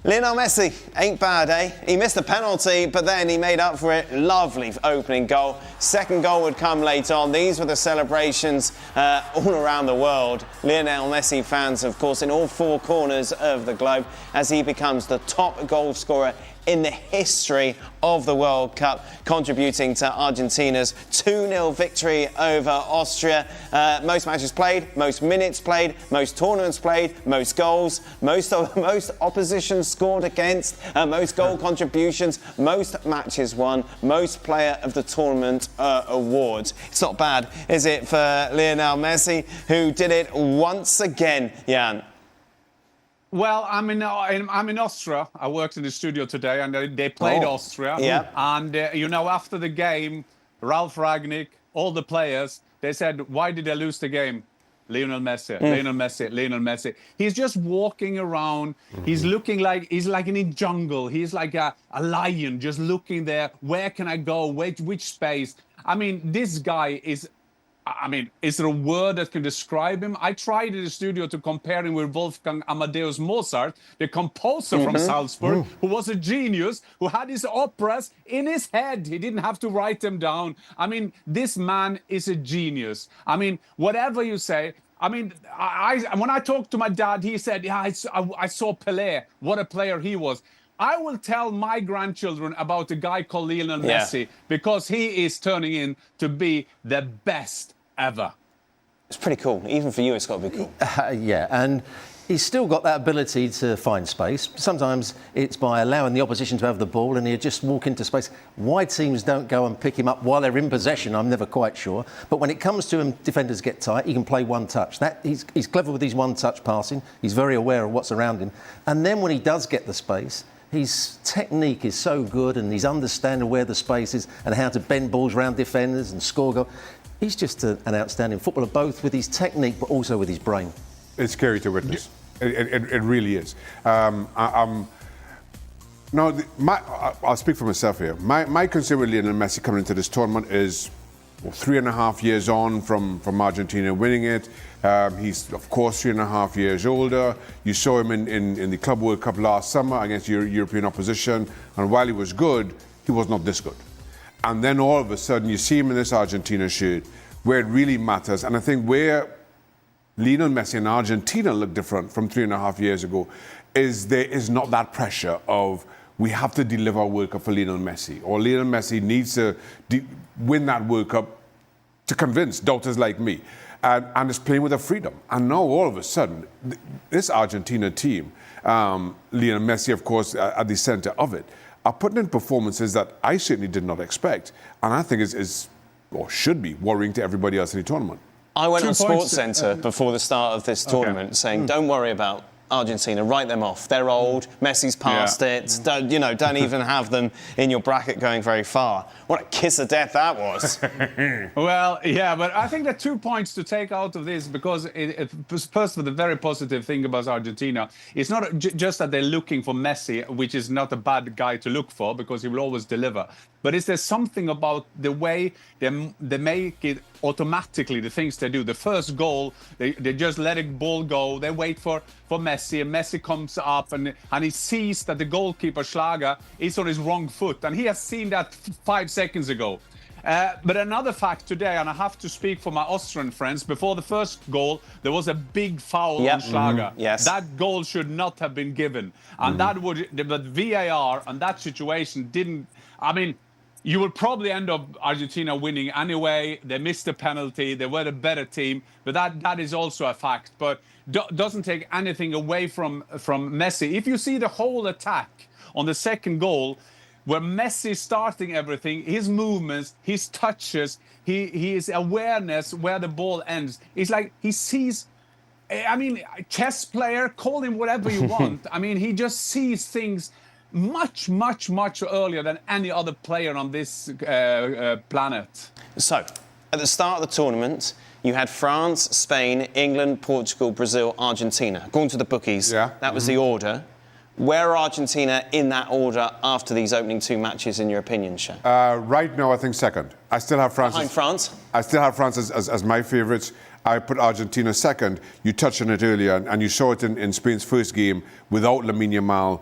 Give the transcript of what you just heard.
Lionel Messi ain't bad, eh? He missed the penalty, but then he made up for it. Lovely opening goal. Second goal would come later on. These were the celebrations all around the world. Lionel Messi fans, of course, in all four corners of the globe as he becomes the top goal scorer in the history of the World Cup, contributing to Argentina's 2-0 victory over Austria. Most matches played, most minutes played, most tournaments played, most goals, most opposition scored against, most goal contributions, most matches won, most player of the tournament awards. It's not bad, is it, for Lionel Messi, who did it once again, Jan? Well, I'm in Austria. I worked in the studio today, and they played Austria. Yeah. And after the game, Ralf Rangnick, all the players, they said, "Why did they lose the game?" Lionel Messi, Lionel Messi, Lionel Messi. He's just walking around. He's looking like he's like in a jungle. He's like a lion, just looking there. Where can I go? Which space? I mean, this guy is. Is there a word that can describe him? I tried in the studio to compare him with Wolfgang Amadeus Mozart, the composer from Salzburg, who was a genius, who had his operas in his head. He didn't have to write them down. I mean, this man is a genius. I mean, whatever you say. I mean, when I talked to my dad, he said, "Yeah, I saw Pelé. What a player he was." I will tell my grandchildren about a guy called Lionel Messi because he is turning in to be the best ever. It's pretty cool. Even for you, it's got to be cool. And he's still got that ability to find space. Sometimes it's by allowing the opposition to have the ball and he'll just walk into space. Why teams don't go and pick him up while they're in possession, I'm never quite sure. But when it comes to him, defenders get tight. He can play one touch. He's clever with his one-touch passing. He's very aware of what's around him. And then when he does get the space, his technique is so good and he's understanding where the space is and how to bend balls around defenders and score goals. He's just an outstanding footballer, both with his technique but also with his brain. It's scary to witness. It really is. I'll speak for myself here. My concern with Lionel Messi coming into this tournament is 3.5 years on from Argentina winning it. He's, of course, 3.5 years older. You saw him in the Club World Cup last summer against European opposition. And while he was good, he was not this good. And then all of a sudden, you see him in this Argentina shirt, where it really matters. And I think where Lionel Messi and Argentina look different from 3.5 years ago is there is not that pressure of we have to deliver a World Cup for Lionel Messi, or Lionel Messi needs to win that World Cup to convince doubters like me. And is playing with a freedom. And now all of a sudden, this Argentina team, Lionel Messi, of course, at the center of it, are putting in performances that I certainly did not expect. And I think is or should be worrying to everybody else in the tournament. I went on SportsCenter before the start of this tournament saying, don't worry about Argentina, write them off. They're old. Messi's past it. Don't even have them in your bracket going very far. What a kiss of death that was. Well, yeah, but I think there are 2 points to take out of this because first of all, the very positive thing about Argentina, it's not just that they're looking for Messi, which is not a bad guy to look for because he will always deliver. But is there something about the way they make it automatically, the things they do? The first goal, they just let a ball go. They wait for Messi, and Messi comes up and he sees that the goalkeeper, Schlager, is on his wrong foot. And he has seen that 5 seconds ago. But another fact today, and I have to speak for my Austrian friends, before the first goal, there was a big foul on Schlager. Yes. That goal should not have been given. And but VAR and that situation didn't, you will probably end up Argentina winning anyway. They missed the penalty. They were the better team. But that is also a fact. But doesn't take anything away from Messi. If you see the whole attack on the second goal, where Messi is starting everything, his movements, his touches, his awareness where the ball ends. It's like he sees, chess player, call him whatever you want. He just sees things much, much, much earlier than any other player on this planet. So, at the start of the tournament, you had France, Spain, England, Portugal, Brazil, Argentina. According to the bookies, that was the order. Where are Argentina in that order after these opening two matches, in your opinion, Shane? Right now, I think second. I still have France. Behind France? I still have France as my favourites. I put Argentina second. You touched on it earlier, and you saw it in Spain's first game without Lamine Yamal,